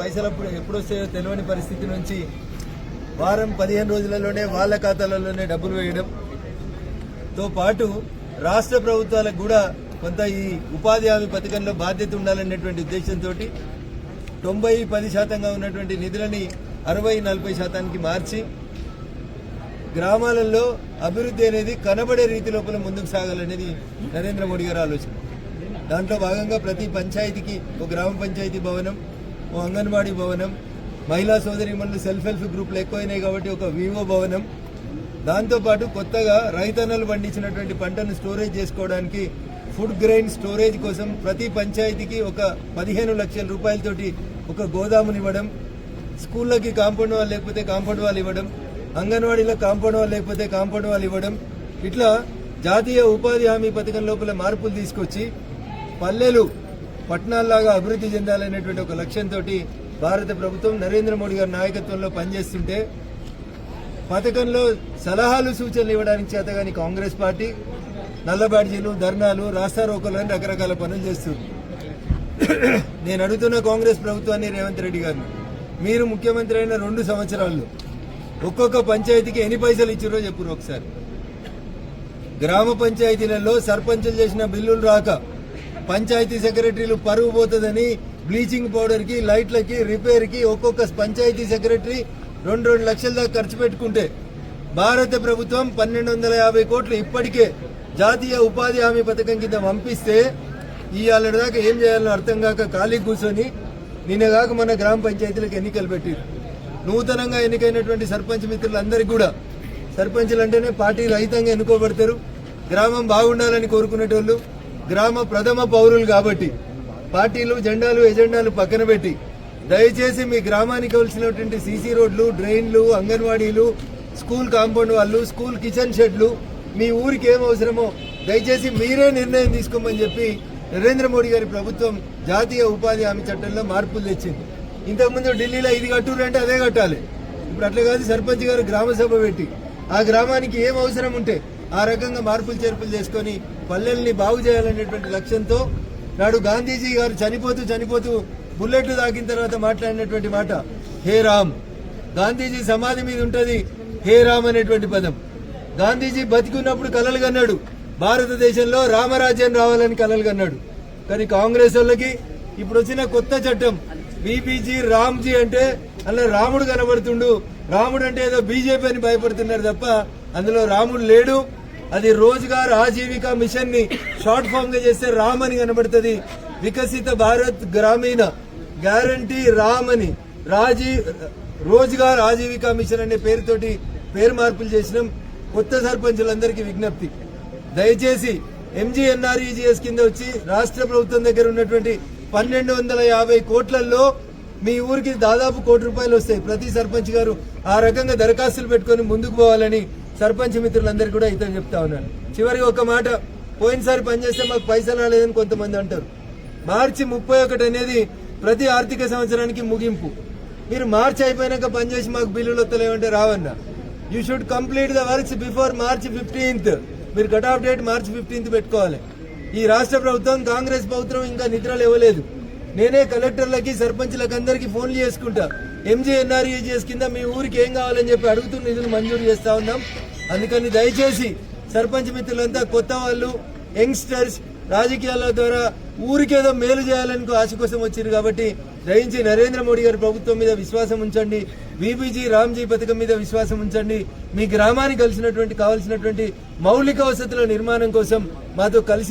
పైసలు ఎప్పుడు వస్తాయో తెలియని పరిస్థితి నుంచి వారం 15 రోజులలోనే వాళ్ళ ఖాతాలలోనే డబ్బులు వేయడంతో పాటు రాష్ట్ర ప్రభుత్వాలకు కూడా కొంత ఈ ఉపాధి హామీ పథకంలో బాధ్యత ఉండాలనేటువంటి ఉద్దేశంతో 90-10% ఉన్నటువంటి నిధులని 60-40% మార్చి గ్రామాలలో అభివృద్ధి అనేది కనబడే రీతి లోపల ముందుకు సాగాలనేది నరేంద్ర మోడీ గారి ఆలోచన. దాంట్లో భాగంగా ప్రతి పంచాయతీకి ఒక గ్రామ పంచాయతీ భవనం, ఓ అంగన్వాడీ భవనం, మహిళా సోదరీమణులు సెల్ఫ్ హెల్ప్ గ్రూపులు ఎక్కువైనాయి కాబట్టి ఒక వివో భవనం, దాంతోపాటు కొత్తగా రైతన్నలు పండించినటువంటి పంటను స్టోరేజ్ చేసుకోవడానికి ఫుడ్ గ్రెయిన్ స్టోరేజ్ కోసం ప్రతి పంచాయతీకి ఒక 15 లక్షల రూపాయలతోటి ఒక గోదామునివ్వడం, స్కూళ్ళకి కాంపౌండ్ వాల్ లేకపోతే కాంపౌండ్ వాల్ ఇవ్వడం, అంగన్వాడీలో కాంపౌండ్ వాల్ లేకపోతే కాంపౌండ్ వాల్ ఇవ్వడం, ఇట్లా జాతీయ ఉపాధి హామీ పథకం లోపల మార్పులు తీసుకొచ్చి పల్లెలు పట్టణాల్లాగా అభివృద్ధి చెందాలనేటువంటి ఒక లక్ష్యంతో భారత ప్రభుత్వం నరేంద్ర మోడీ గారి నాయకత్వంలో పనిచేస్తుంటే పథకంలో సలహాలు సూచనలు ఇవ్వడానికి చేతగాని కాంగ్రెస్ పార్టీ నల్ల బ్యాడ్జీలు, ధర్నాలు, రాస్తారోకోలని రకరకాల పనులు చేస్తుంది. నేను అడుగుతున్న కాంగ్రెస్ ప్రభుత్వాన్ని, రేవంత్ రెడ్డి గారిని, మీరు ముఖ్యమంత్రి అయిన 2 సంవత్సరాల్లో ఒక్కొక్క పంచాయతీకి ఎన్ని పైసలు ఇచ్చారో చెప్పురు ఒకసారి. గ్రామ పంచాయతీలలో సర్పంచులు చేసిన బిల్లులు రాక పంచాయతీ సెక్రటరీలు పరువు పోతుందని బ్లీచింగ్ పౌడర్ కి, లైట్లకి, రిపేర్ కి ఒక్కొక్క పంచాయతీ సెక్రటరీ 2 లక్షల దాకా ఖర్చు పెట్టుకుంటే భారత ప్రభుత్వం 1250 కోట్లు ఇప్పటికే జాతీయ ఉపాధి హామీ పథకం కింద పంపిస్తే ఇవాళ దాకా ఏం చేయాలో అర్థం కాక ఖాళీ కూర్చొని నిన్నగాక మన గ్రామ పంచాయతీలకు ఎన్నికలు పెట్టారు. నూతనంగా ఎన్నికైనటువంటి సర్పంచ్ మిత్రులందరికీ కూడా, సర్పంచులు అంటేనే పార్టీ రహితంగా ఎన్నుకోబడతారు, గ్రామం బాగుండాలని కోరుకునేటోళ్ళు, గ్రామ ప్రథమ పౌరులు కాబట్టి పార్టీలు జెండాలు ఎజెండాలు పక్కన పెట్టి దయచేసి మీ గ్రామానికి కావాల్సినటువంటి సీసీ రోడ్లు, డ్రైన్లు, అంగన్వాడీలు, స్కూల్ కాంపౌండ్ వాళ్ళు, స్కూల్ కిచెన్ షెడ్లు మీ ఊరికి ఏం అవసరమో దయచేసి మీరే నిర్ణయం తీసుకోమని చెప్పి నరేంద్ర మోడీ గారి ప్రభుత్వం జాతీయ ఉపాధి హామీ చట్టంలో మార్పులు తెచ్చింది. ఇంతకుముందు ఢిల్లీలో ఇది కట్టురు అంటే అదే కట్టాలి. ఇప్పుడు అట్లా కాదు, సర్పంచ్ గారు గ్రామ సభ పెట్టి ఆ గ్రామానికి ఏం అవసరం ఉంటే ఆ రకంగా మార్పులు చేర్పులు చేసుకుని పల్లెల్ని బాగు చేయాలనేటువంటి లక్ష్యంతో నాడు గాంధీజీ గారు చనిపోతూ బుల్లెట్లు తాకిన తర్వాత మాట్లాడినటువంటి మాట హే రామ్. గాంధీజీ సమాధి మీద ఉంటది హే రామ్ అనేటువంటి పదం. గాంధీజీ బతికున్నప్పుడు కలలు కన్నాడు, భారతదేశంలో రామరాజ్యం రావాలని కలలు కన్నాడు. కానీ కాంగ్రెస్ వాళ్ళకి ఇప్పుడు వచ్చిన కొత్త చట్టం బీబీజీ రామ్జీ అంటే అందులో రాముడు కనబడుతుండు, రాముడు అంటే ఏదో బీజేపీ అని భయపడుతున్నారు తప్ప అందులో రాముడు లేడు. అది రోజ్గార్ ఆజీవికా మిషన్ ని షార్ట్ ఫామ్ గా చేస్తే రామ్ అని కనబడుతుంది. వికసిత భారత్ గ్రామీణ గ్యారంటీ రామ్ అని రోజ్గార్ ఆజీవికా మిషన్ అనే పేరుతోటి పేరు మార్పులు చేసినాం. కొత్త సర్పంచులందరికీ విజ్ఞప్తి, దయచేసి ఎంజీఎన్ఆర్ఈజీఎస్ కింద వచ్చి రాష్ట్ర ప్రభుత్వం దగ్గర ఉన్నటువంటి 1250 కోట్లలో మీ ఊరికి దాదాపు ₹1 కోటి వస్తాయి. ప్రతి సర్పంచ్ గారు ఆ రకంగా దరఖాస్తులు పెట్టుకుని ముందుకు పోవాలని సర్పంచ్ మిత్రులందరికీ కూడా ఇతను చెప్తా ఉన్నాను. చివరికి ఒక మాట, పోయినసారి పనిచేస్తే మాకు పైసలు రాలేదని కొంతమంది అంటారు. మార్చి 31 అనేది ప్రతి ఆర్థిక సంవత్సరానికి ముగింపు. మీరు మార్చి అయిపోయినాక పనిచేసి మాకు బిల్లులు వస్తలేమంటే రావన్నా. You should complete the works before March 15th. మీరు cut off date March 15th పెట్టుకోవాలి. ఈ రాష్ట్ర ప్రభుత్వం కాంగ్రెస్ ప్రభుత్వం ఇంకా నిద్రలు ఇవ్వలేదు. నేనే కలెక్టర్లకి, సర్పంచ్లకు అందరికీ ఫోన్లు చేసుకుంటా. ఎంజీఎన్ఆర్ఈజీఎస్ కింద మీ ఊరికి ఏం కావాలని చెప్పి అడుగుతున్న నిధులు మంజూరు చేస్తా ఉన్నాం. అందుకని దయచేసి సర్పంచ్ మిత్రులంతా, కొత్త వాళ్ళు, యంగ్స్టర్స్, రాజకీయాల ద్వారా ఊరికేదో మేలు చేయాలని ఆశ కోసం వచ్చారు కాబట్టి దయించి నరేంద్ర మోడీ గారి ప్రభుత్వం మీద విశ్వాసం ఉంచండి. బీబీజీ రామ్జీ పథకం మీద విశ్వాసం ఉంచండి. మీ గ్రామానికి కావాల్సినటువంటి మౌలిక వసతుల నిర్మాణం కోసం మాతో కలిసి